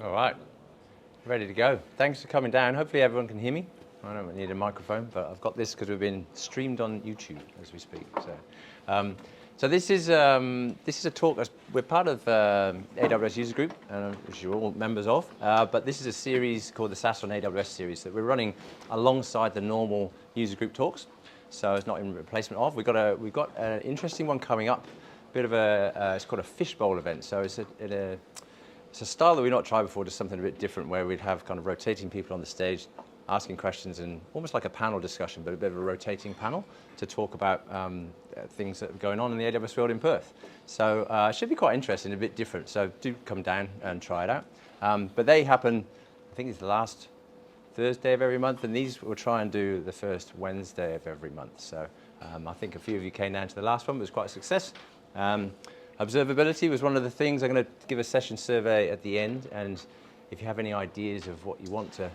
All right, ready to go. Thanks for coming down. Hopefully everyone can hear me. I don't need a microphone, but I've got this because we've been streamed on YouTube as we speak. So this is a talk. We're part of AWS user group, which you're all members of. But this is a series called the SaaS on AWS series that we're running alongside the normal user group talks. So it's not in replacement of. We've got an interesting one coming up. Bit of it's called a fishbowl event. So it's a style that we've not tried before, just something a bit different, where we'd have kind of rotating people on the stage, asking questions, and almost like a panel discussion, but a bit of a rotating panel to talk about things that are going on in the AWS world in Perth. So it should be quite interesting, a bit different. So do come down and try it out. But they happen, I think it's the last Thursday of every month, and these we'll try and do the first Wednesday of every month. So I think a few of you came down to the last one, but it was quite a success. Observability was one of the things. I'm going to give a session survey at the end, and if you have any ideas of what you want to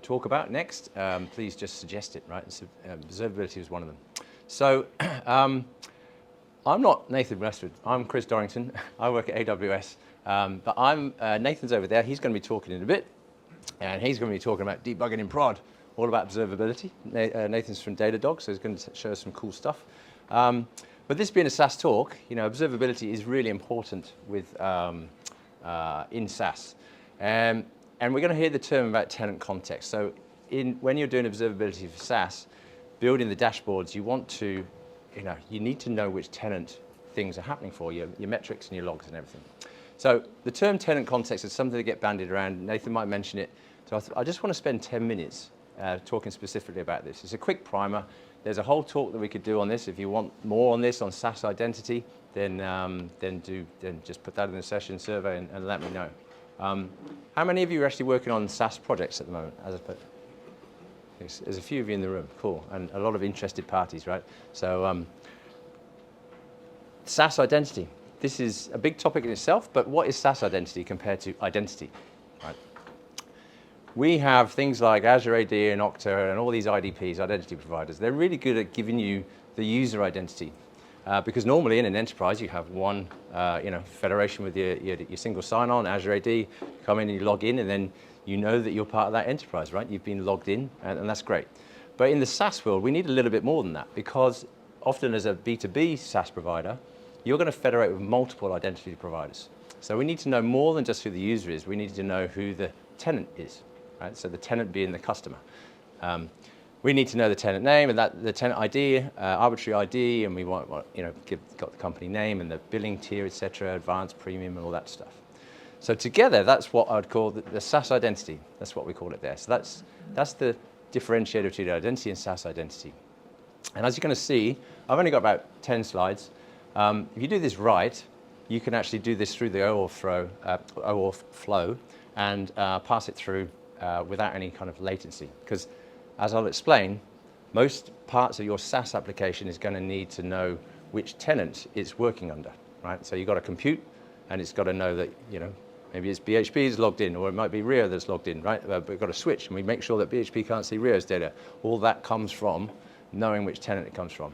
talk about next, please just suggest it, right? So, observability was one of them. So I'm not Nathan Westwood. I'm Chris Dorrington. I work at AWS, but Nathan's over there. He's going to be talking in a bit, and he's going to be talking about debugging in prod, all about observability. Nathan's from Datadog, so he's going to show us some cool stuff. But this being a SaaS talk, observability is really important with in SaaS. And we're going to hear the term about tenant context. So when you're doing observability for SaaS, building the dashboards, you need to know which tenant things are happening for, your metrics and your logs and everything. So the term tenant context is something that get bandied around. Nathan might mention it. So I just want to spend 10 minutes talking specifically about this. It's a quick primer. There's a whole talk that we could do on this. If you want more on this, on SaaS identity, then just put that in the session survey and let me know. How many of you are actually working on SaaS projects at the moment? There's a few of you in the room, cool, and a lot of interested parties, right? So SaaS identity. This is a big topic in itself, but what is SaaS identity compared to identity, right? We have things like Azure AD and Okta and all these IDPs, identity providers. They're really good at giving you the user identity. Because normally in an enterprise, you have one federation with your single sign-on, Azure AD. You come in and you log in, and then you know that you're part of that enterprise, right? You've been logged in, and that's great. But in the SaaS world, we need a little bit more than that, because often as a B2B SaaS provider, you're going to federate with multiple identity providers. So we need to know more than just who the user is. We need to know who the tenant is, right? So the tenant being the customer. We need to know the tenant name and the tenant ID, arbitrary ID, and we want got the company name and the billing tier, etc., advanced, premium, and all that stuff. So together, that's what I'd call the SaaS identity. That's what we call it there. So that's the differentiator between identity and SaaS identity. And as you're going to see, I've only got about 10 slides. If you do this right, you can actually do this through the OAuth flow and pass it through without any kind of latency. Because as I'll explain, most parts of your SaaS application is going to need to know which tenant it's working under, right? So you've got to compute, and it's got to know that, maybe it's BHP is logged in, or it might be Rio that's logged in, right? But we've got to switch, and we make sure that BHP can't see Rio's data. All that comes from knowing which tenant it comes from.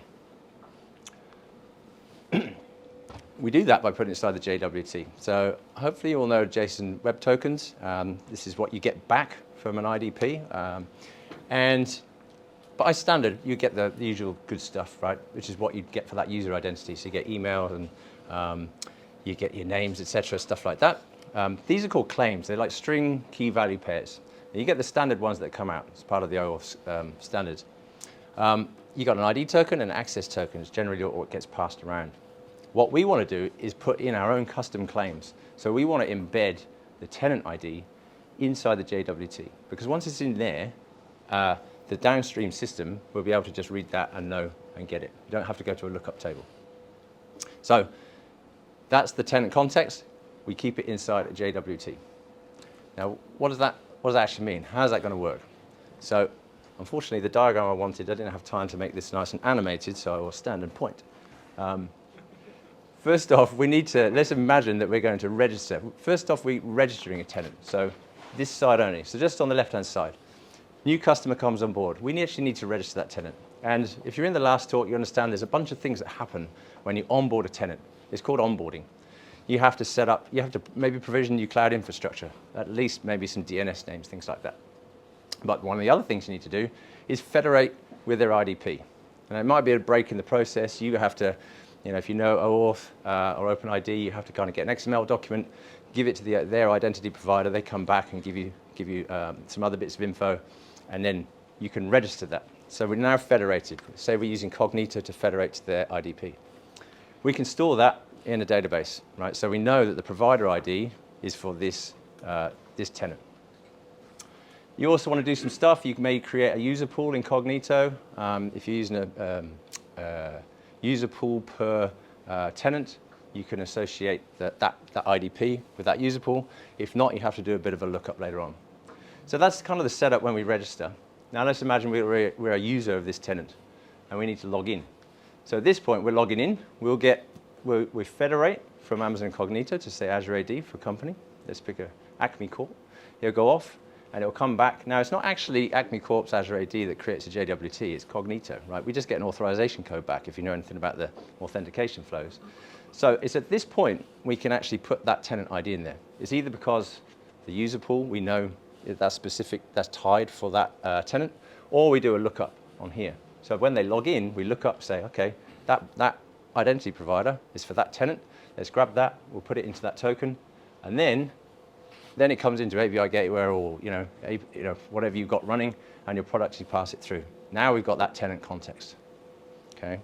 We do that by putting it inside the JWT. So hopefully you all know JSON Web Tokens. This is what you get back from an IDP. And by standard, you get the usual good stuff, right? Which is what you get for that user identity. So you get email and you get your names, etc., stuff like that. These are called claims. They're like string key value pairs. And you get the standard ones that come out as part of the OAuth standards. You got an ID token and access tokens, generally what gets passed around. What we want to do is put in our own custom claims. So we want to embed the tenant ID inside the JWT. Because once it's in there, the downstream system will be able to just read that and know and get it. You don't have to go to a lookup table. So that's the tenant context. We keep it inside a JWT. Now, what does that actually mean? How's that going to work? So unfortunately, the diagram I wanted, I didn't have time to make this nice and animated, so I will stand and point. First off, let's imagine that we're going to register. First off, we're registering a tenant. So this side only. So just on the left-hand side. New customer comes on board. We actually need to register that tenant. And if you're in the last talk, you understand there's a bunch of things that happen when you onboard a tenant. It's called onboarding. you have to set up, you have to maybe provision your cloud infrastructure, at least maybe some DNS names, things like that. But one of the other things you need to do is federate with their IDP. And it might be a break in the process. You have to, if you know OAuth or OpenID, you have to kind of get an XML document, give it to their identity provider. They come back and give you some other bits of info, and then you can register that. So we're now federated. Say we're using Cognito to federate to their IDP. We can store that in a database, right? So we know that the provider ID is for this tenant. You also want to do some stuff. You may create a user pool in Cognito. If you're using a user pool per tenant, you can associate that IDP with that user pool. If not, you have to do a bit of a lookup later on. So that's kind of the setup when we register. Now let's imagine we're a user of this tenant, and we need to log in. So at this point, we're logging in. We federate from Amazon Cognito to say Azure AD for company. Let's pick a Acme Corp. It'll go off, and it'll come back. Now, it's not actually Acme Corp's Azure AD that creates a JWT. It's Cognito, right? We just get an authorization code back if you know anything about the authentication flows. So it's at this point we can actually put that tenant ID in there. It's either because the user pool, we know that's specific, that's tied for that tenant, or we do a lookup on here. So when they log in, we look up, say, okay, that identity provider is for that tenant. Let's grab that, we'll put it into that token, and then it comes into API Gateway or whatever you've got running, and your product, you pass it through. Now we've got that tenant context. Okay.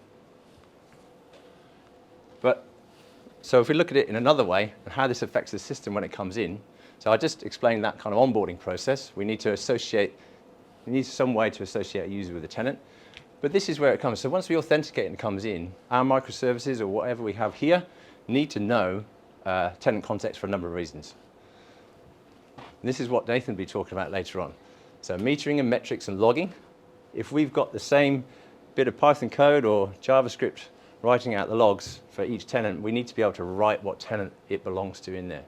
So if we look at it in another way, and how this affects the system when it comes in, so I just explained that kind of onboarding process. We need some way to associate a user with a tenant. But this is where it comes. So once we authenticate and it comes in, our microservices or whatever we have here need to know tenant context for a number of reasons. And this is what Nathan will be talking about later on. So metering and metrics and logging. If we've got the same bit of Python code or JavaScript writing out the logs for each tenant, we need to be able to write what tenant it belongs to in there.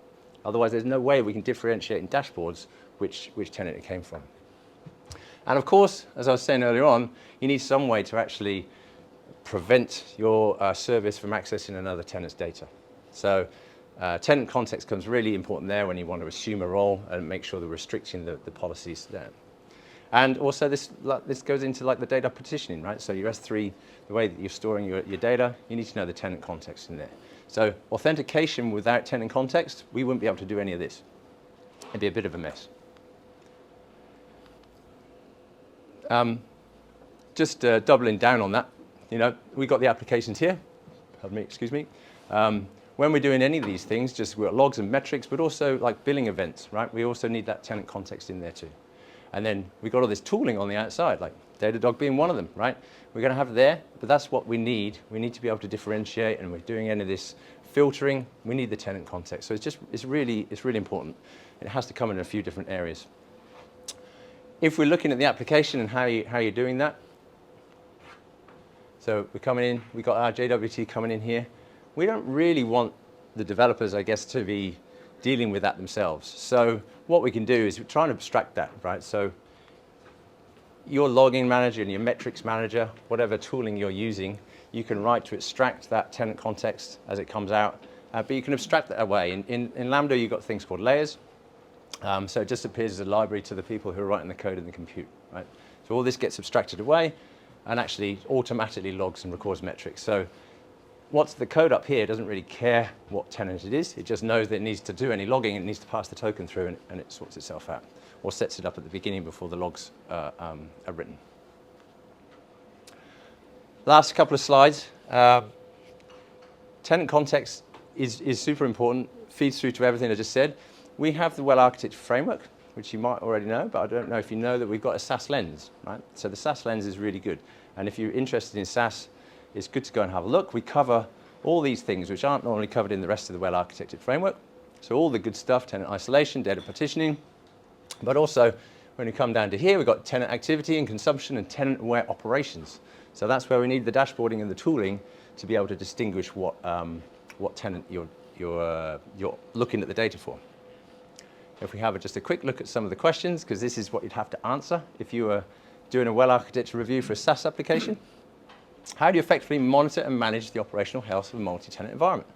Otherwise, there's no way we can differentiate in dashboards which tenant it came from. And of course, as I was saying earlier on, you need some way to actually prevent your service from accessing another tenant's data. So tenant context becomes really important there when you want to assume a role and make sure they're restricting the policies there. And also this goes into like the data partitioning, right? So your S3, the way that you're storing your data, you need to know the tenant context in there. So authentication without tenant context, we wouldn't be able to do any of this. It'd be a bit of a mess. Just doubling down on that, we've got the applications here. Pardon me, excuse me. When we're doing any of these things, we've got logs and metrics, but also like billing events, right? We also need that tenant context in there too. And then we've got all this tooling on the outside, like Datadog being one of them, right? We're going to have it there, but that's what we need. We need to be able to differentiate, and we're doing any of this filtering. We need the tenant context. So it's really important. It has to come in a few different areas. If we're looking at the application and how you're doing that, so we're coming in, we've got our JWT coming in here. We don't really want the developers, I guess, to be dealing with that themselves. So what we can do is we're trying to abstract that, right? So your logging manager and your metrics manager, whatever tooling you're using, you can write to extract that tenant context as it comes out, but you can abstract that away. In Lambda, you've got things called layers. So it just appears as a library to the people who are writing the code in the compute, right? So all this gets abstracted away and actually automatically logs and records metrics. So what's the code up here doesn't really care what tenant it is. It just knows that it needs to do any logging, and it needs to pass the token through, and it sorts itself out, or sets it up at the beginning before the logs are written. Last couple of slides. Tenant context is super important, feeds through to everything I just said. We have the well-architected framework, which you might already know, but I don't know if you know that we've got a SaaS lens, right? So the SaaS lens is really good. And if you're interested in SaaS, it's good to go and have a look. We cover all these things, which aren't normally covered in the rest of the well-architected framework. So all the good stuff, tenant isolation, data partitioning, but also when we come down to here, we've got tenant activity and consumption and tenant-aware operations. So that's where we need the dashboarding and the tooling to be able to distinguish what tenant you're looking at the data for. If we have just a quick look at some of the questions, because this is what you'd have to answer if you were doing a well-architected review for a SaaS application. How do you effectively monitor and manage the operational health of a multi-tenant environment?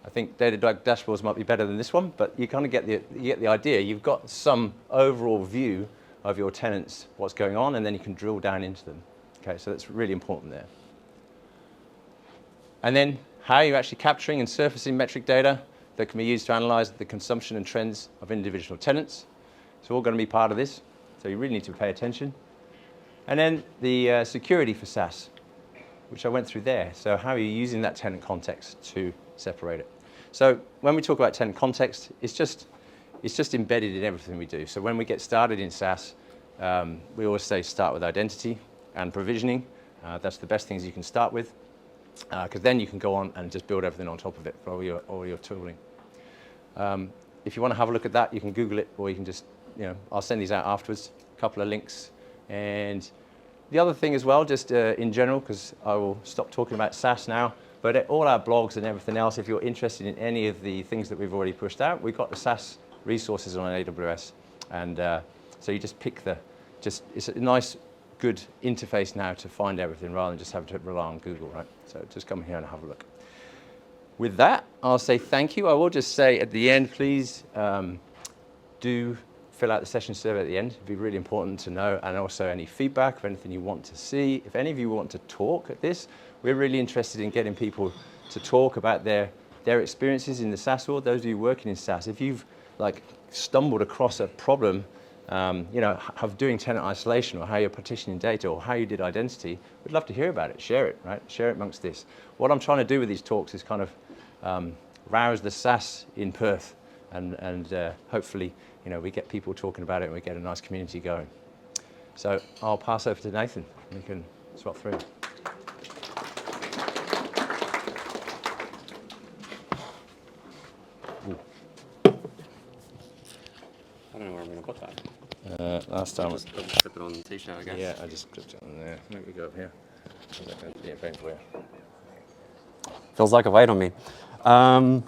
I think Datadog dashboards might be better than this one, but you kind of get the idea. You've got some overall view of your tenants, what's going on, and then you can drill down into them. Okay, so that's really important there. And then how you're actually capturing and surfacing metric data that can be used to analyze the consumption and trends of individual tenants. It's all going to be part of this, so you really need to pay attention. And then the security for SaaS, which I went through there. So how are you using that tenant context to separate it? So when we talk about tenant context, it's just embedded in everything we do. So when we get started in SaaS, we always say start with identity and provisioning. That's the best things you can start with, because then you can go on and just build everything on top of it for all your tooling. If you want to have a look at that, you can Google it, or you can just, I'll send these out afterwards, a couple of links. And the other thing as well, just in general, because I will stop talking about SaaS now, but all our blogs and everything else, if you're interested in any of the things that we've already pushed out, we've got the SaaS resources on AWS. And so you just pick it's a nice, good interface now to find everything rather than just have to rely on Google, right? So just come here and have a look. With that, I'll say thank you. I will just say at the end, please do fill out the session survey at the end. It'd be really important to know, and also any feedback, if anything you want to see. If any of you want to talk at this, we're really interested in getting people to talk about their experiences in the SaaS world. Those of you working in SaaS, if you've stumbled across a problem, of doing tenant isolation, or how you're partitioning data, or how you did identity, we'd love to hear about it. Share it, right? Share it amongst this. What I'm trying to do with these talks is kind of rouse the SaaS in Perth, and hopefully, we get people talking about it and we get a nice community going. So I'll pass over to Nathan. We can swap through. I don't know where I'm going to put that. Last time. Just clip it on the t-shirt, I guess. Yeah, I just clipped it on there. Maybe we go up here. Yeah, pain for you. Feels like a weight on me. All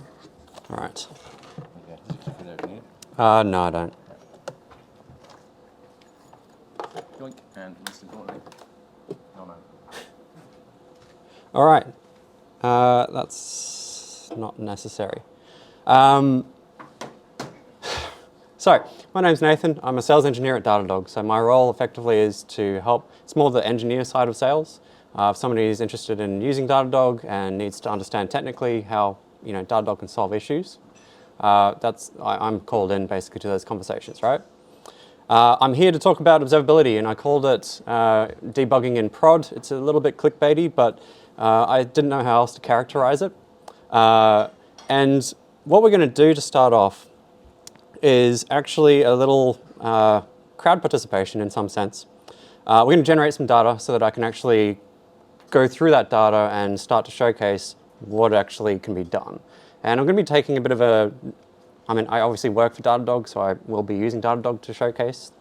right. No, I don't. Yoink, and most importantly, no. All right. That's not necessary. So, my name's Nathan. I'm a sales engineer at Datadog. So my role effectively is to help, it's more the engineer side of sales. If somebody is interested in using Datadog and needs to understand technically how Datadog can solve issues, I'm called in basically to those conversations, right? I'm here to talk about observability, and I called it debugging in prod. It's a little bit clickbaity, but I didn't know how else to characterize it. And what we're going to do to start off is actually a little crowd participation in some sense. We're going to generate some data so that I can actually go through that data and start to showcase what actually can be done. And I'm going to be taking a bit of I obviously work for Datadog, so I will be using Datadog to showcase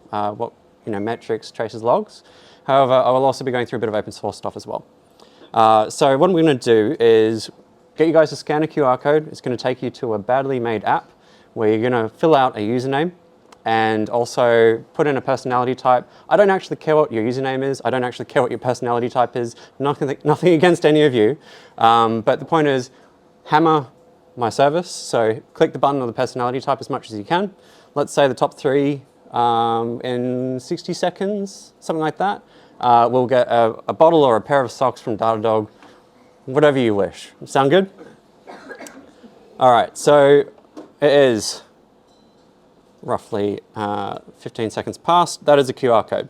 metrics, traces, logs. However, I will also be going through a bit of open source stuff as well. So what I'm going to do is get you guys to scan a QR code. It's going to take you to a badly made app where you're going to fill out a username and also put in a personality type. I don't actually care what your username is. I don't actually care what your personality type is. Nothing against any of you. But the point is, hammer my service. So click the button of the personality type as much as you can. Let's say the top 3 in 60 seconds, something like that. We'll get a bottle or a pair of socks from Datadog, whatever you wish. Sound good? All right, so it is roughly 15 seconds past. That is a QR code.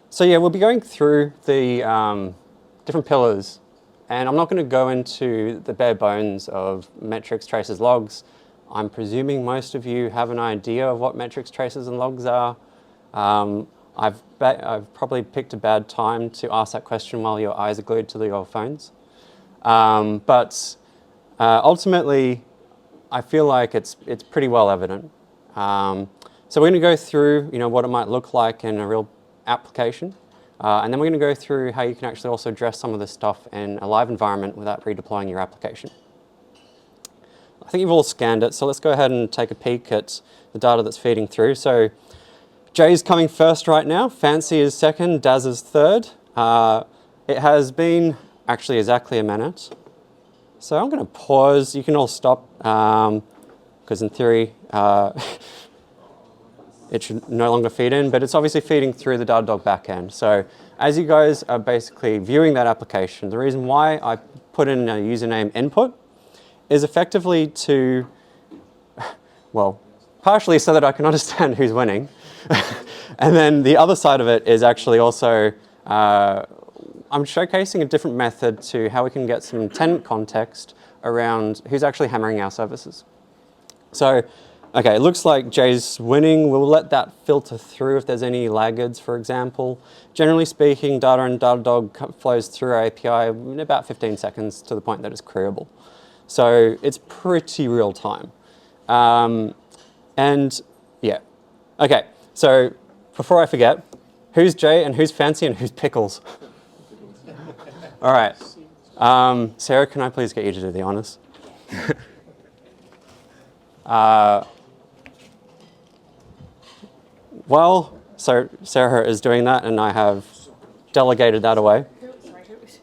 So yeah, we'll be going through the different pillars, and I'm not going to go into the bare bones of metrics, traces, logs. I'm presuming most of you have an idea of what metrics, traces, and logs are. I've probably picked a bad time to ask that question while your eyes are glued to your phones. But ultimately, I feel like it's pretty well evident. So we're going to go through what it might look like in a real application. And then we're going to go through how you can actually also address some of this stuff in a live environment without redeploying your application. I think you've all scanned it, so let's go ahead and take a peek at the data that's feeding through. So Jay's coming first right now, Fancy is second, Daz is third. It has been actually exactly a minute. So I'm going to pause. You can all stop because in theory it should no longer feed in, but it's obviously feeding through the Datadog backend. So as you guys are basically viewing that application, the reason why I put in a username input is effectively to, well, partially so that I can understand who's winning. And then the other side of it is actually also, I'm showcasing a different method to how we can get some tenant context around who's actually hammering our services. So, okay, it looks like Jay's winning. We'll let that filter through if there's any laggards, for example. Generally speaking, data in Datadog flows through our API in about 15 seconds to the point that it's queryable. So it's pretty real time. And yeah, okay, so before I forget, who's Jay and who's Fancy and who's Pickles? All right, Sarah, can I please get you to do the honors? Well, so Sarah is doing that and I have delegated that away. Who was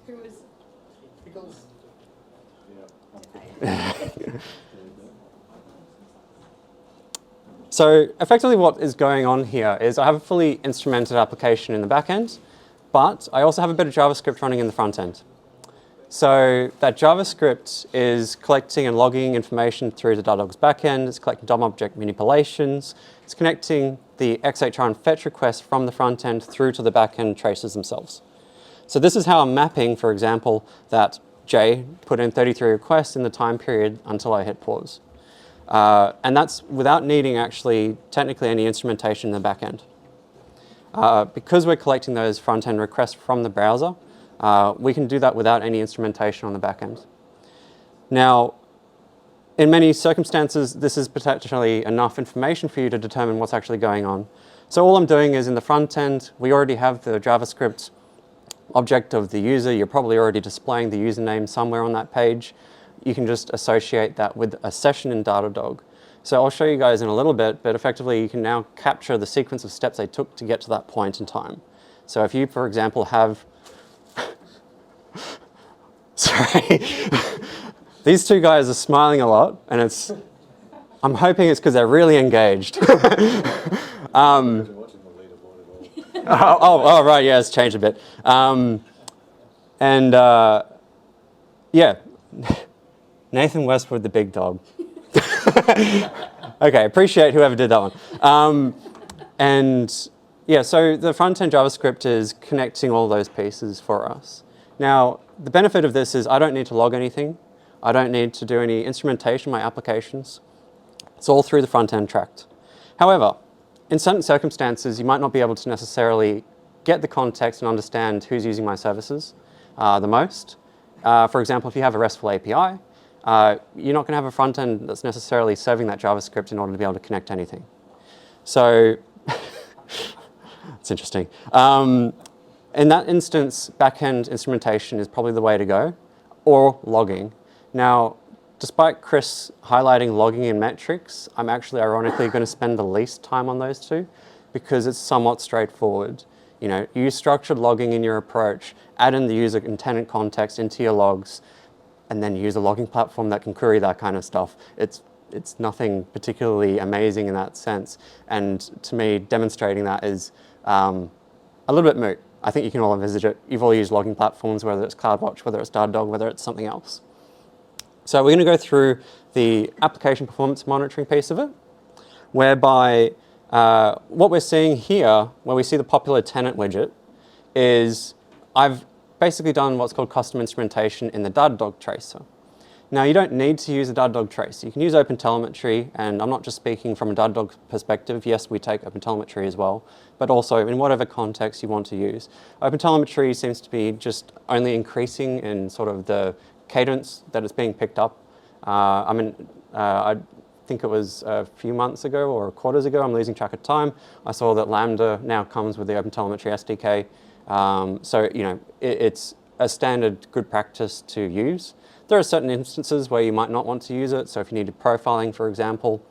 Pickles. So effectively what is going on here is I have a fully instrumented application in the back end, but I also have a bit of JavaScript running in the front end. So that JavaScript is collecting and logging information through the Datadog's backend. It's collecting DOM object manipulations. It's connecting the XHR and fetch requests from the front end through to the backend traces themselves. So this is how I'm mapping, for example, that Jay put in 33 requests in the time period until I hit pause. And that's without needing actually technically any instrumentation in the backend. Because we're collecting those front-end requests from the browser, we can do that without any instrumentation on the back end. Now, in many circumstances, this is potentially enough information for you to determine what's actually going on. So all I'm doing is in the front end, we already have the JavaScript object of the user. You're probably already displaying the username somewhere on that page. You can just associate that with a session in Datadog. So I'll show you guys in a little bit, but effectively you can now capture the sequence of steps they took to get to that point in time. So if you, for example, have sorry. These two guys are smiling a lot, and I'm hoping it's because they're really engaged. Oh, right, yeah, it's changed a bit. Yeah, Nathan Westwood, the big dog. Okay, appreciate whoever did that one. And yeah, so the front-end JavaScript is connecting all those pieces for us. Now, the benefit of this is I don't need to log anything. I don't need to do any instrumentation in my applications. It's all through the front-end tracked. However, in certain circumstances, you might not be able to necessarily get the context and understand who's using my services the most. For example, if you have a RESTful API, you're not going to have a front end that's necessarily serving that JavaScript in order to be able to connect anything. So it's interesting. In that instance, backend instrumentation is probably the way to go, or logging. Now, despite Chris highlighting logging and metrics, I'm actually ironically going to spend the least time on those two because it's somewhat straightforward. You know, use structured logging in your approach, add in the user and tenant context into your logs, and then use a logging platform that can query that kind of stuff. It's nothing particularly amazing in that sense. And to me, demonstrating that is a little bit moot. I think you can all envisage it. You've all used logging platforms, whether it's CloudWatch, whether it's Datadog, whether it's something else. So we're going to go through the application performance monitoring piece of it, whereby what we're seeing here, where we see the popular tenant widget, is I've basically done what's called custom instrumentation in the Datadog tracer. Now, you don't need to use a Datadog trace. You can use OpenTelemetry, and I'm not just speaking from a Datadog perspective. Yes, we take OpenTelemetry as well, but also in whatever context you want to use. OpenTelemetry seems to be just only increasing in sort of the cadence that it's being picked up. I think it was a few months ago or quarters ago, I'm losing track of time, I saw that Lambda now comes with the OpenTelemetry SDK. So, you know, it's a standard good practice to use. There are certain instances where you might not want to use it. So if you needed profiling, for example,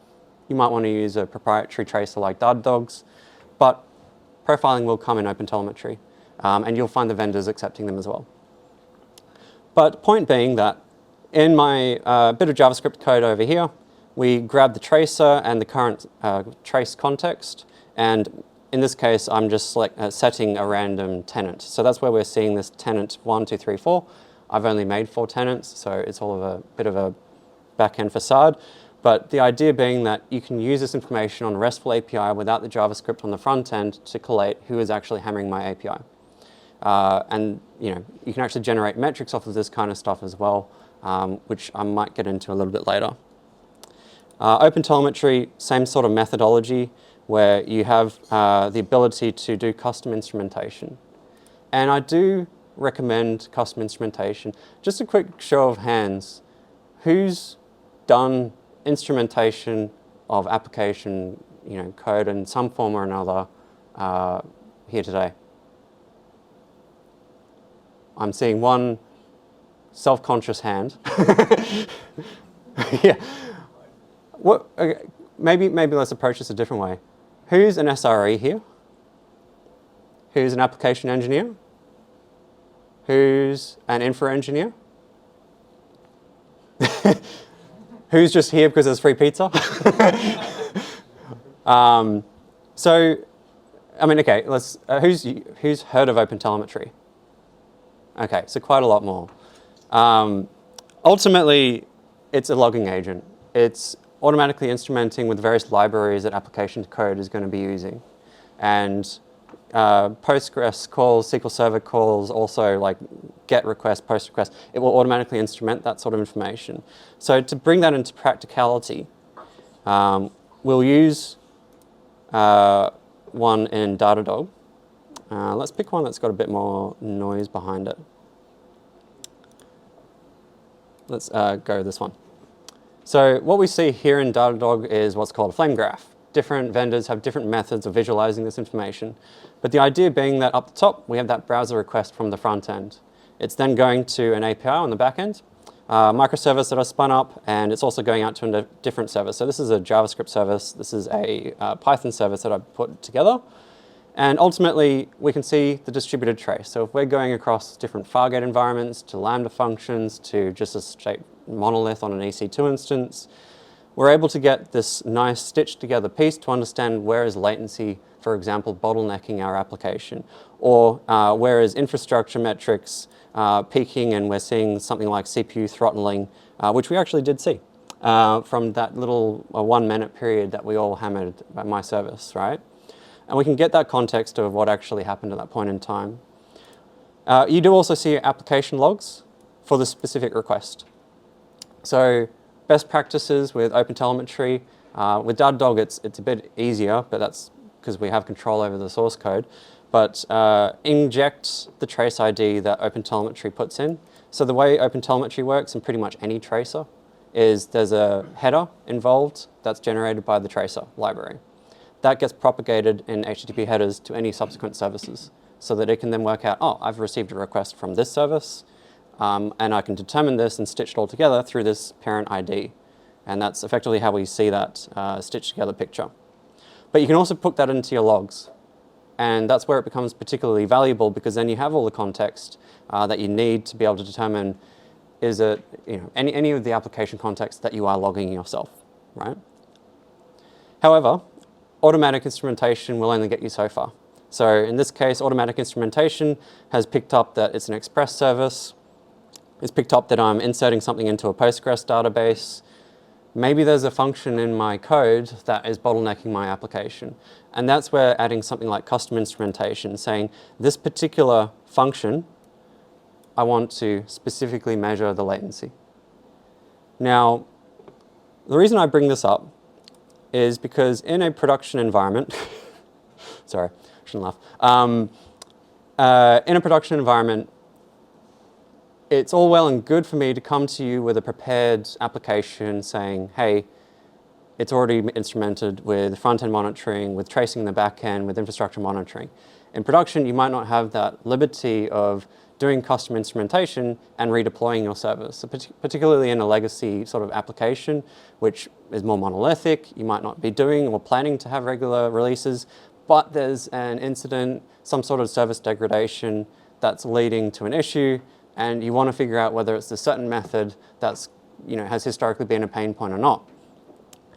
you might want to use a proprietary tracer like Datadog's, but profiling will come in OpenTelemetry, and you'll find the vendors accepting them as well. But point being that in my bit of JavaScript code over here, we grab the tracer and the current trace context, and in this case, I'm just setting a random tenant. So that's where we're seeing this tenant 1, 2, 3, 4. I've only made 4 tenants, so it's all of a bit of a back-end facade. But the idea being that you can use this information on a RESTful API without the JavaScript on the front end to collate who is actually hammering my API. And you can actually generate metrics off of this kind of stuff as well, which I might get into a little bit later. OpenTelemetry, same sort of methodology where you have the ability to do custom instrumentation. And I do recommend custom instrumentation. Just a quick show of hands. Who's done instrumentation of application code in some form or another here today? I'm seeing one self-conscious hand. Yeah. What? Okay, maybe let's approach this a different way. Who's an SRE here? Who's an application engineer? Who's an infra engineer? Who's just here because there's free pizza? So, I mean, okay, let's. Who's heard of OpenTelemetry? Okay, so quite a lot more. Ultimately, it's a logging agent. It's automatically instrumenting with various libraries that application code is going to be using. And Postgres calls, SQL Server calls, also like GET request, POST request, it will automatically instrument that sort of information. So to bring that into practicality, we'll use one in Datadog. Let's pick one that's got a bit more noise behind it. Let's go with this one. So what we see here in Datadog is what's called a flame graph. Different vendors have different methods of visualizing this information. But the idea being that up the top, we have that browser request from the front end. It's then going to an API on the back end, microservice that I spun up, and it's also going out to a different service. So this is a JavaScript service. This is a Python service that I put together. And ultimately, we can see the distributed trace. So if we're going across different Fargate environments to Lambda functions to just a straight monolith on an EC2 instance, we're able to get this nice stitched together piece to understand where is latency, for example, bottlenecking our application, or where is infrastructure metrics peaking and we're seeing something like CPU throttling, which we actually did see from that little 1 minute period that we all hammered by my service, right? And we can get that context of what actually happened at that point in time. You do also see application logs for the specific request. So best practices with OpenTelemetry. With Datadog, it's a bit easier, but that's because we have control over the source code. But inject the trace ID that OpenTelemetry puts in. So the way OpenTelemetry works in pretty much any tracer is there's a header involved that's generated by the tracer library. That gets propagated in HTTP headers to any subsequent services so that it can then work out, oh, I've received a request from this service, and I can determine this and stitch it all together through this parent ID. And that's effectively how we see that stitched together picture. But you can also put that into your logs. And that's where it becomes particularly valuable because then you have all the context that you need to be able to determine is it any of the application context that you are logging yourself, right? However, automatic instrumentation will only get you so far. So in this case, automatic instrumentation has picked up that it's an Express service. It's picked up that I'm inserting something into a Postgres database. Maybe there's a function in my code that is bottlenecking my application. And that's where adding something like custom instrumentation, saying this particular function, I want to specifically measure the latency. Now, the reason I bring this up is because in a production environment, sorry, I shouldn't laugh. In a production environment, it's all well and good for me to come to you with a prepared application saying, hey, it's already instrumented with front-end monitoring, with tracing in the back end, with infrastructure monitoring. In production, you might not have that liberty of doing custom instrumentation and redeploying your service. So particularly in a legacy sort of application, which is more monolithic, you might not be doing or planning to have regular releases, but there's an incident, some sort of service degradation that's leading to an issue, and you want to figure out whether it's a certain method that's, has historically been a pain point or not.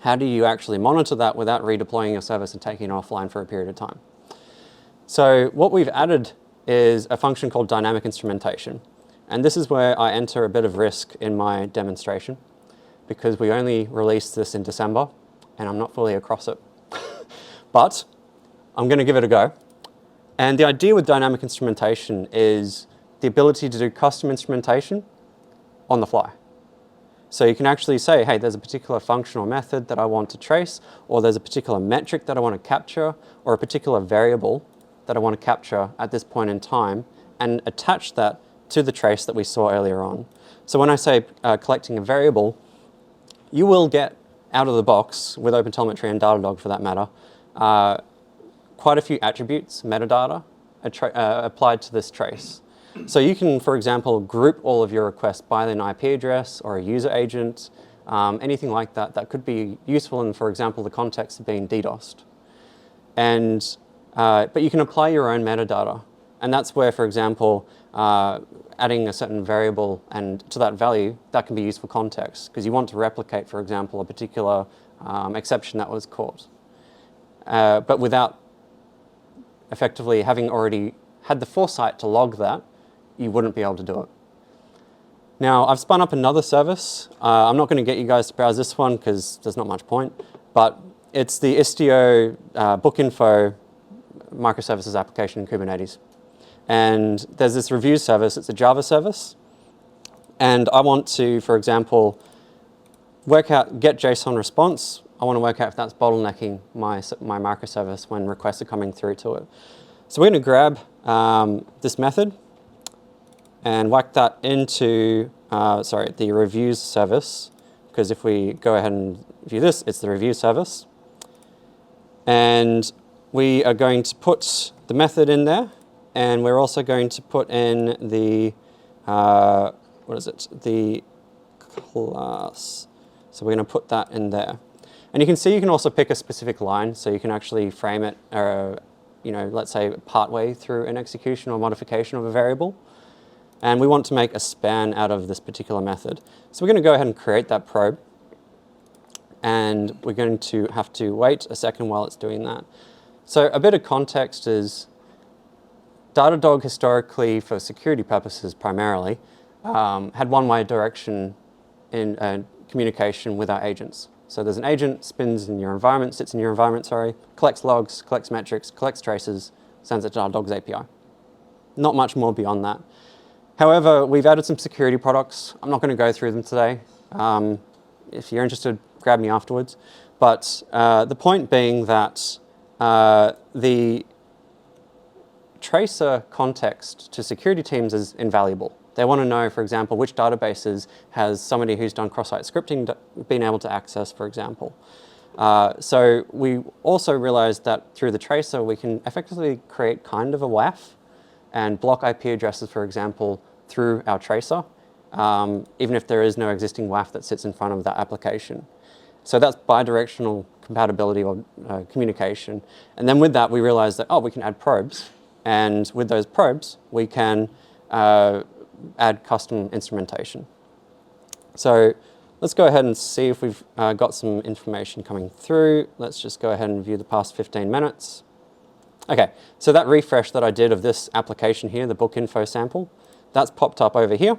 How do you actually monitor that without redeploying your service and taking it offline for a period of time? So what we've added is a function called dynamic instrumentation. And this is where I enter a bit of risk in my demonstration, because we only released this in December and I'm not fully across it. But I'm going to give it a go. And the idea with dynamic instrumentation is the ability to do custom instrumentation on the fly. So you can actually say, hey, there's a particular function or method that I want to trace, or there's a particular metric that I want to capture, or a particular variable that I want to capture at this point in time, and attach that to the trace that we saw earlier on. So when I say collecting a variable, you will get out of the box, with OpenTelemetry and Datadog for that matter, quite a few attributes, metadata, applied to this trace. So you can, for example, group all of your requests by an IP address or a user agent, anything like that, that could be useful in, for example, the context of being DDOSed. And, but you can apply your own metadata. And that's where, for example, adding a certain variable and to that value, that can be used for context, because you want to replicate, for example, a particular exception that was caught. But without effectively having already had the foresight to log that, you wouldn't be able to do it. Now, I've spun up another service. I'm not going to get you guys to browse this one because there's not much point, but it's the Istio book info microservices application in Kubernetes. And there's this review service. It's a Java service. And I want to, for example, work out, get JSON response. I want to work out if that's bottlenecking my microservice when requests are coming through to it. So we're going to grab this method and whack that into, the reviews service, because if we go ahead and view this, it's the review service. And we are going to put the method in there, and we're also going to put in the, the class. So we're going to put that in there. And you can see you can also pick a specific line, so you can actually frame it, let's say partway through an execution or modification of a variable. And we want to make a span out of this particular method. So we're going to go ahead and create that probe. And we're going to have to wait a second while it's doing that. So a bit of context is Datadog historically, for security purposes primarily, had one-way direction in communication with our agents. So there's an agent, spins in your environment, sits in your environment, collects logs, collects metrics, collects traces, sends it to Datadog's API. Not much more beyond that. However, we've added some security products. I'm not going to go through them today. If you're interested, grab me afterwards. But the point being that the tracer context to security teams is invaluable. They want to know, for example, which databases has somebody who's done cross-site scripting been able to access, for example. So we also realized that through the tracer, we can effectively create kind of a WAF and block IP addresses, for example, through our tracer, even if there is no existing WAF that sits in front of that application. So that's bidirectional compatibility or communication. And then with that, we realized that, we can add probes. And with those probes, we can add custom instrumentation. So let's go ahead and see if we've got some information coming through. Let's just go ahead and view the past 15 minutes. Okay, so that refresh that I did of this application here, the book info sample, that's popped up over here.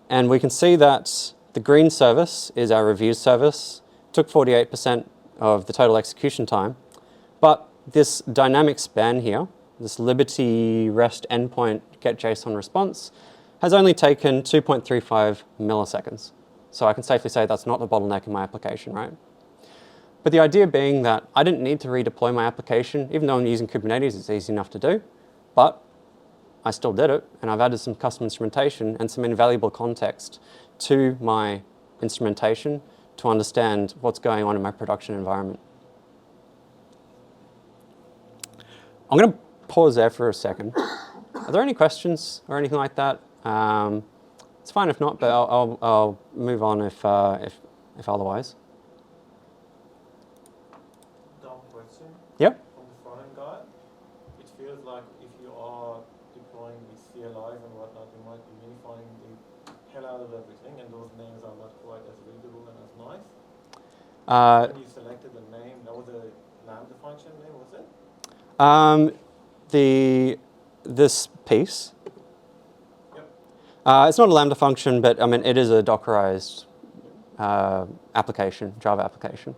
And we can see that the green service is our review service. Took 48% of the total execution time. But this dynamic span here, this Liberty REST endpoint get JSON response, has only taken 2.35 milliseconds. So I can safely say that's not the bottleneck in my application, right? But the idea being that I didn't need to redeploy my application, even though I'm using Kubernetes, it's easy enough to do, but I still did it, and I've added some custom instrumentation and some invaluable context to my instrumentation to understand what's going on in my production environment. I'm going to pause there for a second. Are there any questions or anything like that? It's fine if not, but I'll move on if otherwise. Dumb question. Yep. From the front-end guy, it feels like if you are deploying with CLIs and whatnot, you might be unifying the hell out of everything, and those names are not quite as readable and as nice. When you selected the name, that was a Lambda function name, was it? This piece. Yep. It's not a Lambda function, but I mean it is a Dockerized application, Java application.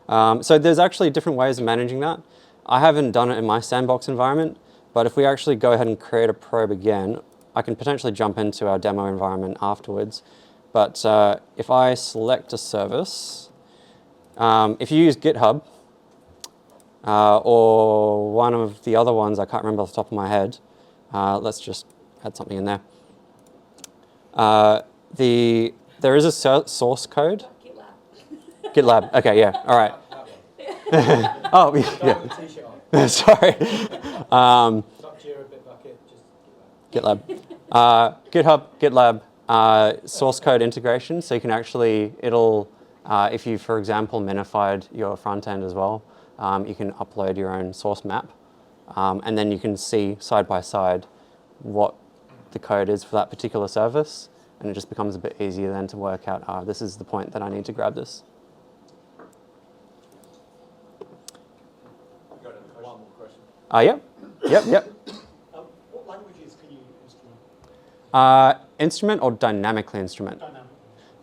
So there's actually different ways of managing that. I haven't done it in my sandbox environment, but if we actually go ahead and create a probe again, I can potentially jump into our demo environment afterwards. But if I select a service, if you use GitHub, or one of the other ones, I can't remember off the top of my head, let's just add something in there. There is a source code. GitLab. GitLab, okay, yeah, all right. Oh, yeah. Sorry. Not Jira, Bitbucket, just GitLab. GitHub, GitLab, source code integration. So you can actually, if you, for example, minified your front end as well, you can upload your own source map. And then you can see side by side what the code is for that particular service. And it just becomes a bit easier then to work out, this is the point that I need to grab this. one more question. Yep. What languages can you instrument? Instrument or dynamically instrument? Dynamic.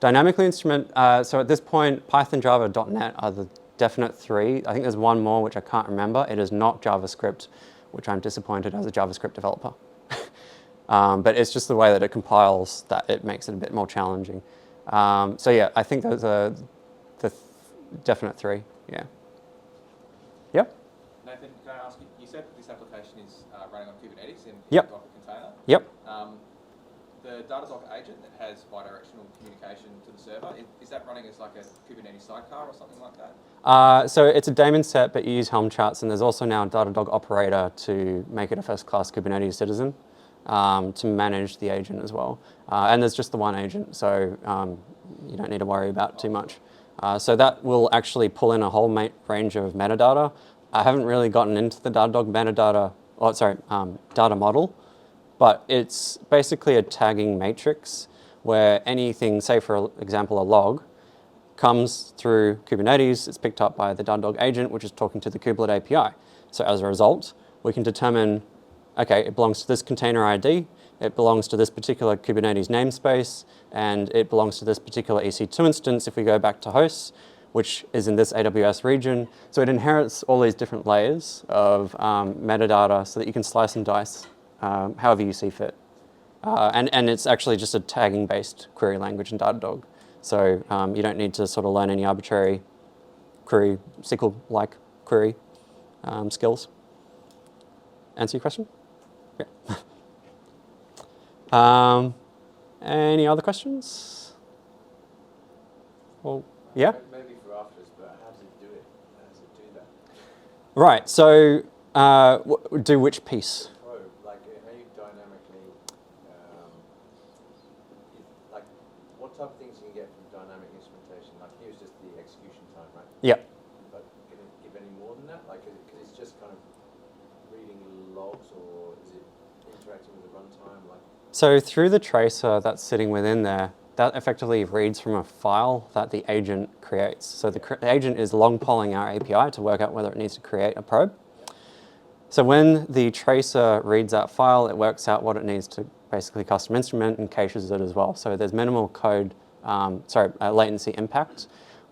Dynamically instrument, so at this point, Python, Java, .NET are the definite three. I think there's one more which I can't remember. It is not JavaScript, which I'm disappointed as a JavaScript developer. But it's just the way that it compiles that it makes it a bit more challenging. So yeah, I think those are the definite three, yeah. Yep? Nathan, can I ask you, you said that this application is running on Kubernetes in Yep. a Docker container. Yep. The Datadog agent that has bidirectional communication to the server, is that running as like a Kubernetes sidecar or something like that? So it's a daemon set, but you use Helm charts, and there's also now a Datadog operator to make it a first-class Kubernetes citizen to manage the agent as well. And there's just the one agent, so you don't need to worry about too much. So that will actually pull in a whole range of metadata. I haven't really gotten into the Datadog metadata, data model, but it's basically a tagging matrix where anything, say for example a log, comes through Kubernetes, it's picked up by the Datadog agent, which is talking to the kubelet API. So as a result, we can determine, okay, it belongs to this container ID, it belongs to this particular Kubernetes namespace, and it belongs to this particular EC2 instance if we go back to hosts, which is in this AWS region. So it inherits all these different layers of metadata so that you can slice and dice however you see fit. And it's actually just a tagging-based query language in Datadog. So you don't need to sort of learn any arbitrary query, SQL-like query skills. Answer your question? Yeah. Any other questions? Well, yeah? Maybe for afters, but how does it do it? How does it do that? Right, so do which piece? Probe, like how you dynamically, like what type of things you can get from dynamic instrumentation? Like here's just the execution time, right? Yeah. But can it give any more than that? Like, because it's just kind of reading logs, or is it interacting with the runtime? Like, So through the tracer that's sitting within there, that effectively reads from a file that the agent creates. So the agent is long polling our API to work out whether it needs to create a probe. So when the tracer reads that file, it works out what it needs to basically custom instrument and caches it as well. So there's minimal code, latency impact,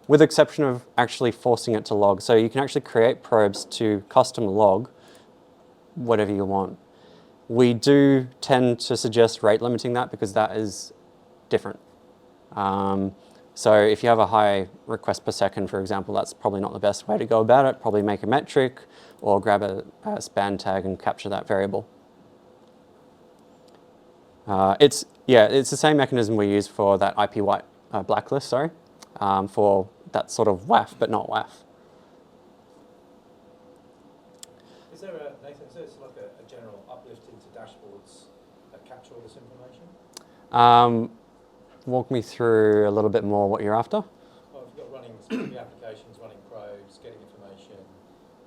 with the exception of actually forcing it to log. So you can actually create probes to custom log whatever you want. We do tend to suggest rate limiting that because that is different. So if you have a high request per second, for example, that's probably not the best way to go about it. Probably make a metric or grab a span tag and capture that variable. It's the same mechanism we use for that IP white blacklist, for that sort of WAF, but not WAF. Is there Nathan, is there like a general uplift into dashboards that capture all this information? Walk me through a little bit more what you're after. Well, if you've got running specific applications, running probes, getting information,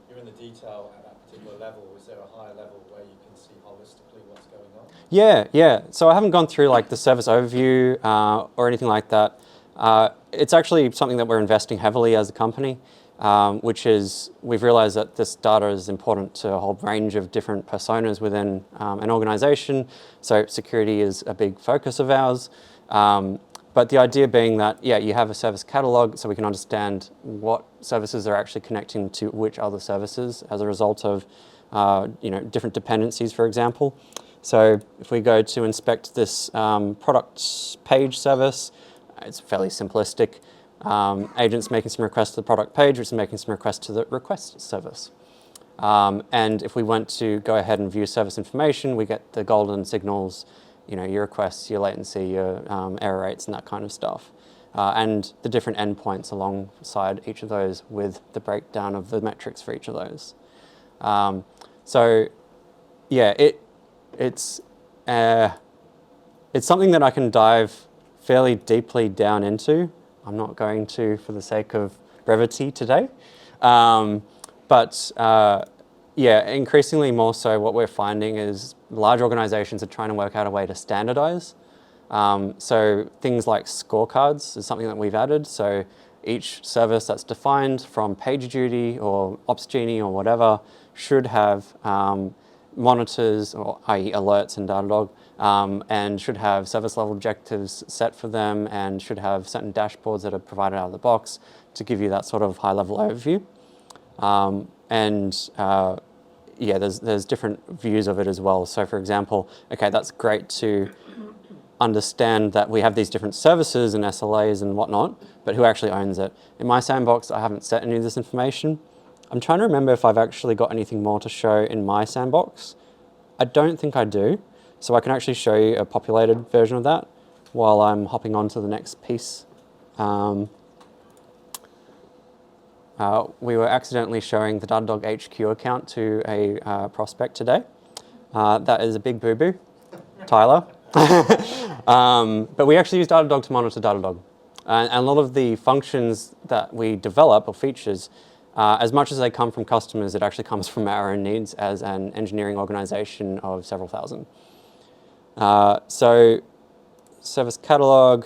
you're in the detail at that particular level? Is there a higher level where you can see holistically what's going on? Yeah. So I haven't gone through like the service overview or anything like that. It's actually something that we're investing heavily as a company, which is we've realized that this data is important to a whole range of different personas within an organization. So security is a big focus of ours. But the idea being that, yeah, you have a service catalog so we can understand what services are actually connecting to which other services as a result of different dependencies, for example. So if we go to inspect this product page service, it's fairly simplistic. Agents making some requests to the product page, which is making some requests to the request service. And if we want to go ahead and view service information, we get the golden signals, your requests, your latency, your error rates, and that kind of stuff. And the different endpoints alongside each of those with the breakdown of the metrics for each of those. So yeah, it's something that I can dive fairly deeply down into. I'm not going to for the sake of brevity today. But increasingly more so what we're finding is large organizations are trying to work out a way to standardize. So things like scorecards is something that we've added. So each service that's defined from PagerDuty or Opsgenie or whatever should have monitors, or i.e. alerts in Datadog, and should have service level objectives set for them and should have certain dashboards that are provided out of the box to give you that sort of high level overview. There's different views of it as well. So for example, okay, that's great to understand that we have these different services and SLAs and whatnot, but who actually owns it? In my sandbox, I haven't set any of this information. I'm trying to remember if I've actually got anything more to show in my sandbox. I don't think I do. So I can actually show you a populated version of that while I'm hopping on to the next piece. We were accidentally showing the Datadog HQ account to a prospect today. That is a big boo-boo, Tyler. But we actually use Datadog to monitor Datadog. And a lot of the functions that we develop, or features, as much as they come from customers, it actually comes from our own needs as an engineering organization of several thousand. So service catalog,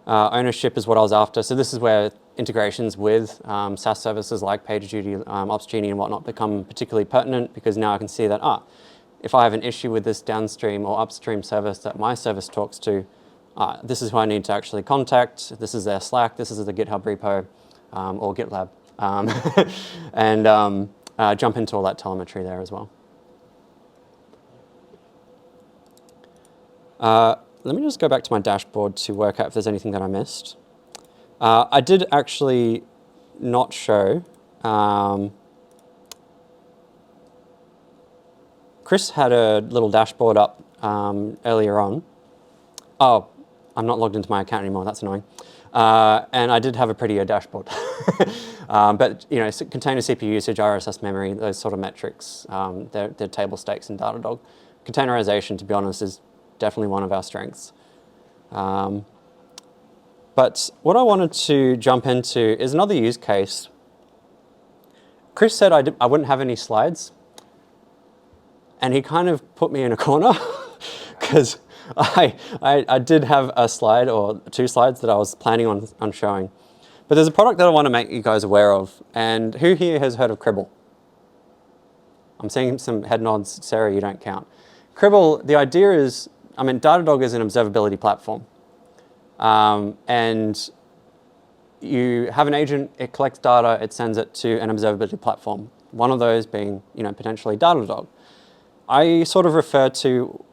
ownership is what I was after. So this is where integrations with SaaS services like PagerDuty, Opsgenie and whatnot become particularly pertinent, because now I can see that, if I have an issue with this downstream or upstream service that my service talks to, this is who I need to actually contact. This is their Slack, this is the GitHub repo or GitLab. And jump into all that telemetry there as well. Let me just go back to my dashboard to work out if there's anything that I missed. I did actually not show. Chris had a little dashboard up earlier on. Oh, I'm not logged into my account anymore. That's annoying. And I did have a prettier dashboard. But container CPU usage, RSS memory, those sort of metrics, they're table stakes in Datadog. Containerization, to be honest, is definitely one of our strengths. But what I wanted to jump into is another use case. Chris said I wouldn't have any slides. And he kind of put me in a corner because I did have a slide or two slides that I was planning on showing. But there's a product that I want to make you guys aware of. And who here has heard of Cribble? I'm seeing some head nods. Sarah, you don't count. Cribble, the idea is, Datadog is an observability platform. And you have an agent, it collects data, it sends it to an observability platform. One of those being, potentially Datadog. I sort of refer to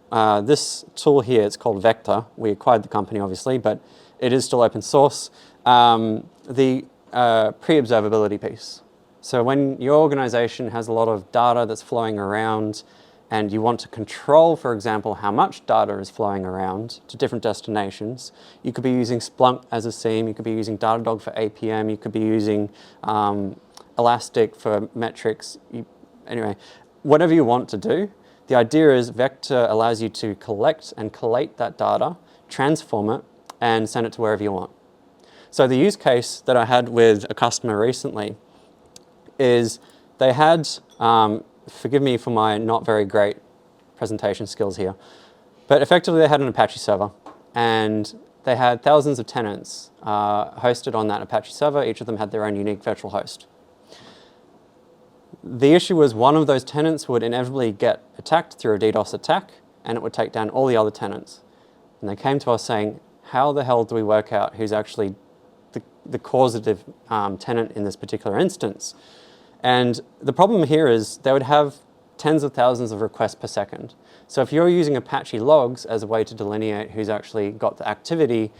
this tool here. It's called Vector. We acquired the company, obviously, but it is still open source. The pre-observability piece. So when your organization has a lot of data that's flowing around and you want to control, for example, how much data is flowing around to different destinations, you could be using Splunk as a SIEM, you could be using Datadog for APM, you could be using Elastic for metrics. Anyway, whatever you want to do, the idea is Vector allows you to collect and collate that data, transform it, and send it to wherever you want. So the use case that I had with a customer recently is they had Forgive me for my not very great presentation skills here. But effectively, they had an Apache server, and they had thousands of tenants hosted on that Apache server. Each of them had their own unique virtual host. The issue was one of those tenants would inevitably get attacked through a DDoS attack, and it would take down all the other tenants. And they came to us saying, how the hell do we work out who's actually the causative tenant in this particular instance? And the problem here is they would have tens of thousands of requests per second. So if you're using Apache logs as a way to delineate who's actually got the activity,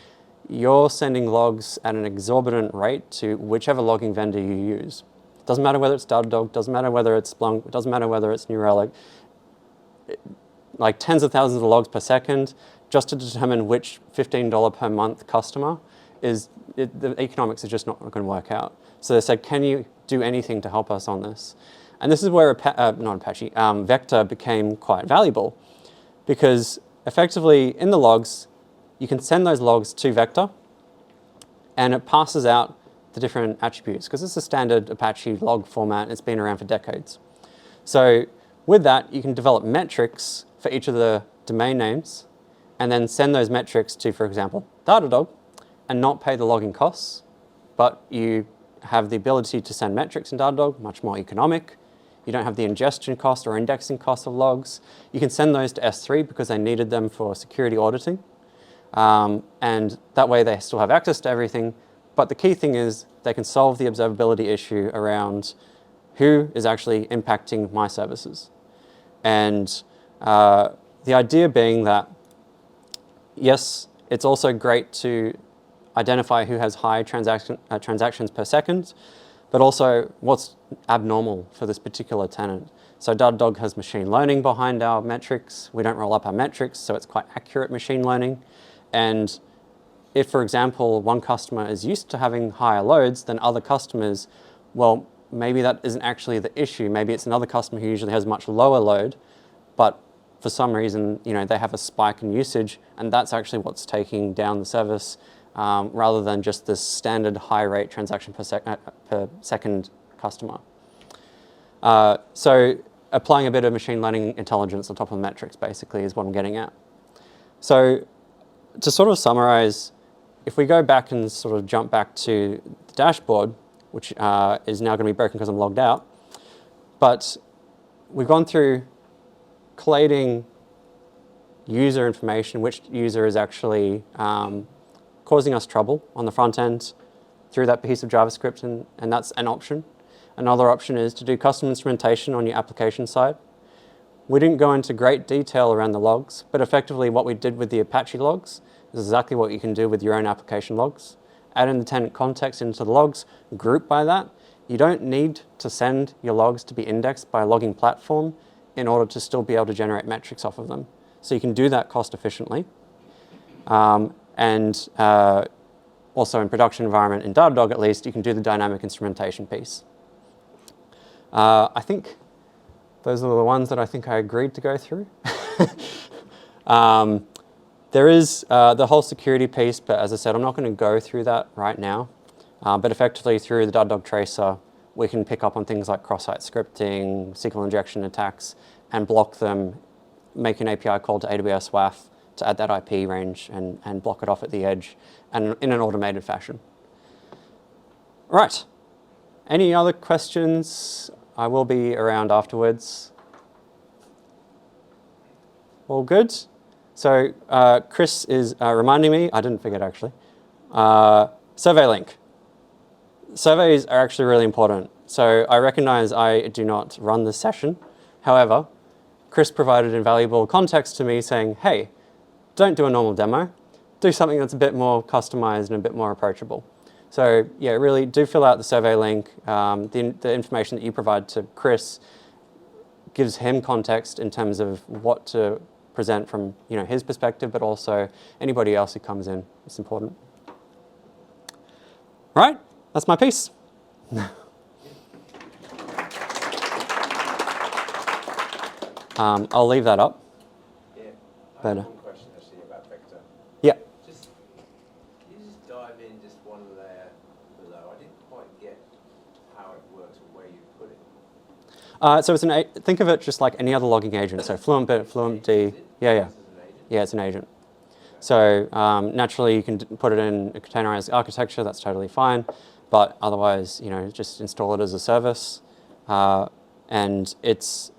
you're sending logs at an exorbitant rate to whichever logging vendor you use. Doesn't matter whether it's Datadog, doesn't matter whether it's Splunk, doesn't matter whether it's New Relic. Like tens of thousands of logs per second just to determine which $15 per month customer the economics is just not going to work out. So they said, can you do anything to help us on this? And this is where Vector became quite valuable, because effectively in the logs, you can send those logs to Vector, and it passes out the different attributes, because it's a standard Apache log format. It's been around for decades. So with that, you can develop metrics for each of the domain names, and then send those metrics to, for example, Datadog, and not pay the logging costs, but you have the ability to send metrics in Datadog, much more economic. You don't have the ingestion cost or indexing cost of logs. You can send those to S3 because they needed them for security auditing. And that way they still have access to everything. But the key thing is they can solve the observability issue around who is actually impacting my services. And the idea being that, yes, it's also great to identify who has high transactions per second, but also what's abnormal for this particular tenant. So Datadog has machine learning behind our metrics. We don't roll up our metrics, so it's quite accurate machine learning. And if, for example, one customer is used to having higher loads than other customers, well, maybe that isn't actually the issue. Maybe it's another customer who usually has much lower load, but for some reason, they have a spike in usage, and that's actually what's taking down the service, rather than just this standard high rate transaction per second customer. So applying a bit of machine learning intelligence on top of the metrics basically is what I'm getting at. So to sort of summarize, if we go back and sort of jump back to the dashboard, which is now going to be broken because I'm logged out, but we've gone through collating user information, which user is actually causing us trouble on the front end through that piece of JavaScript, and that's an option. Another option is to do custom instrumentation on your application side. We didn't go into great detail around the logs, but effectively what we did with the Apache logs is exactly what you can do with your own application logs. Add in the tenant context into the logs, group by that. You don't need to send your logs to be indexed by a logging platform in order to still be able to generate metrics off of them. So you can do that cost efficiently. And also in production environment, in Datadog at least, you can do the dynamic instrumentation piece. I think those are the ones that I think I agreed to go through. There is the whole security piece, but as I said, I'm not going to go through that right now. But effectively through the Datadog tracer, we can pick up on things like cross-site scripting, SQL injection attacks, and block them, make an API call to AWS WAF to add that IP range and block it off at the edge, and in an automated fashion. Right. Any other questions? I will be around afterwards. All good? So Chris is reminding me, I didn't forget actually, survey link. Surveys are actually really important. So I recognize I do not run this session. However, Chris provided invaluable context to me saying, hey, don't do a normal demo. Do something that's a bit more customized and a bit more approachable. So yeah, really do fill out the survey link. The information that you provide to Chris gives him context in terms of what to present from his perspective, but also anybody else who comes in. It's important. Right, that's my piece. I'll leave that up. Yeah, I But, have one question actually about Vector. Yeah. Can you just dive in just one layer below? I didn't quite get how it works or where you put it. So it's think of it just like any other logging agent. So Fluentd, yeah, it's an agent. So naturally, you can put it in a containerized architecture. That's totally fine. But otherwise, just install it as a service, and it's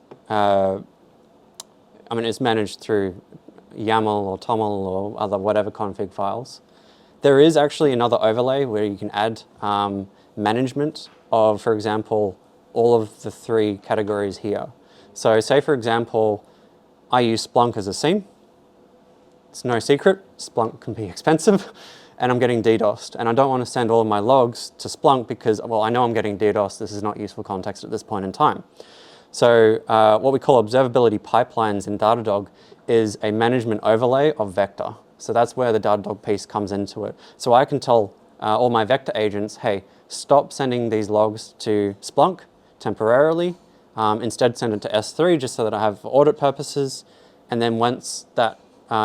it's managed through YAML or TOML or other whatever config files. There is actually another overlay where you can add management of, for example, all of the 3 categories here. So say, for example, I use Splunk as a SIEM. It's no secret, Splunk can be expensive, and I'm getting DDoSed. And I don't want to send all of my logs to Splunk because, well, I know I'm getting DDoSed. This is not useful context at this point in time. So what we call observability pipelines in Datadog is a management overlay of vector. So that's where the Datadog piece comes into it. So I can tell all my vector agents, hey, stop sending these logs to Splunk temporarily. Instead, send it to S3 just so that I have for audit purposes. And then once that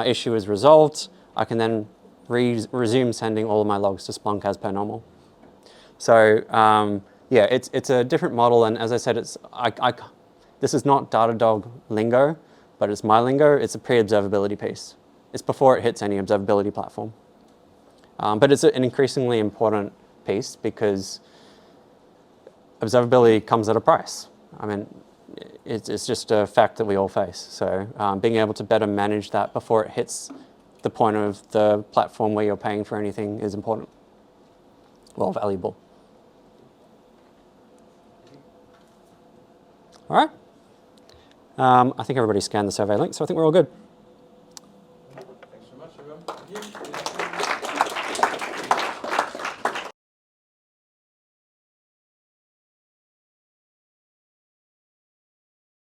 issue is resolved, I can then resume sending all of my logs to Splunk as per normal. So yeah, it's a different model. And as I said, this is not Datadog lingo, but it's my lingo. It's a pre-observability piece. It's before it hits any observability platform. But it's an increasingly important piece because observability comes at a price. I mean, it's just a fact that we all face. So being able to better manage that before it hits the point of the platform where you're paying for anything is important. Well, valuable. All right. I think everybody scanned the survey link, so I think we're all good.